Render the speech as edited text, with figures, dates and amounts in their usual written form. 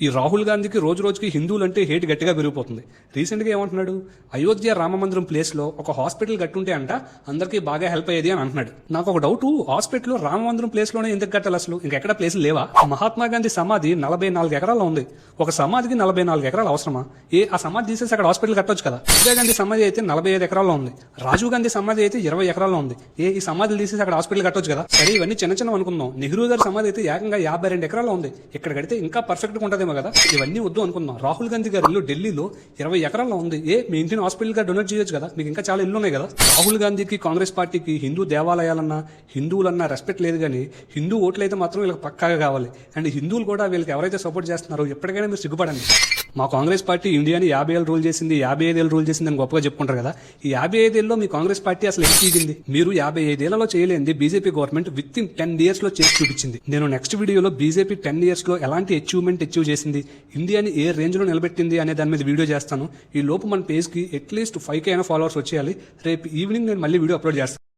ఈ రాహుల్ గాంధీకి రోజు రోజుకి హిందువులంటే హేట్ గట్టిగా పెరిగిపోతుంది. రీసెంట్గా ఏమంటున్నాడు, అయోధ్య రామమందిరం ప్లేస్లో ఒక హాస్పిటల్ కట్టుంటే అంట అందరికీ బాగా హెల్ప్ అయ్యేది అని అంటున్నాడు. నాకు ఒక డౌట్, హాస్పిటల్ రామమందిరం ప్లేస్లోనే ఎందుకు కట్టాలి? అసలు ఇంకెక్కడ ప్లేసులు లేవా? మహాత్మా గాంధీ సమాధి 44 ఎకరాల్లో ఉంది. ఒక సమాధికి 44 ఎకరాలు అవసరమా? ఆ సమాధి తీసేసి అక్కడ హాస్పిటల్ కట్టొచ్చు కదా. ఇందిరా గాంధీ సమాధి అయితే 45 ఎకరాల్లో ఉంది. రాజీవ్ గాంధీ సమాధి అయితే 20 ఎకరాల్లో ఉంది. ఈ సమాధులు తీసేసి అక్కడ హాస్పిటల్ కట్టొచ్చు కదా. సరే, ఇవన్నీ చిన్న చిన్న అనుకుందాం. నెహ్రూ గారి సమాధి అయితే ఏకంగా 52 ఎకరాల్లో ఉంది. ఇక్కడ కడితే ఇంకా పర్ఫెక్ట్ గా ఉంటదేమో కదా. ఇవన్నీ వద్దు అనుకుందాం. రాహుల్ గాంధీ గారి ఇల్లు ఢిల్లీలో 20 ఎకరాల్లో ఉంది. మీ ఇంటిని హాస్పిటల్ గా డొనేట్ చేయొచ్చు కదా. మీకు ఇంకా చాలా ఇల్లు ఉన్నాయి కదా. రాహుల్ గాంధీకి, కాంగ్రెస్ పార్టీకి హిందూ దేవాలయాలన్నా హిందువులన్నా రెస్పెక్ట్ లేదు, కానీ హిందూ ఓట్లు అయితే మాత్రం వీళ్ళకి పక్కాగా కావాలి. అండ్ హిందువులు కూడా వీళ్ళకి ఎవరైతే సపోర్ట్ చేస్తున్నారో ఎప్పటికైనా మీరు సిగ్గుపడండి. మా కాంగ్రెస్ పార్టీ ఇండియాని 50 ఏళ్ళు రూల్ చేసింది, 55 ఏళ్ళు రూల్ చేసింది అని గొప్పగా చెప్పుకుంటారు కదా. ఈ 55 ఏళ్ళలో మీ కాంగ్రెస్ పార్టీ అసలు ఏం చేసింది? మీరు 55 ఏళ్లలో చేయలేంది BJP government within 10 years లో చేసి చూపించింది. నేను నెక్స్ట్ వీడియోలో బీజేపీ 10 years లో ఎలాంటి అచీవ్మెంట్ అచీవ్ చేసింది, ఇండియాని ఏ రేంజ్ లో నిలబెట్టింది అనే దాని మీద వీడియో చేస్తాను. ఈ లోపు మన పేజ్ కి అట్లీస్ట్ 5K అయినా ఫాలోవర్స్ వచ్చేయాలి. రేపు ఈవినింగ్ నేను మళ్ళీ వీడియో అప్లోడ్ చేస్తాను.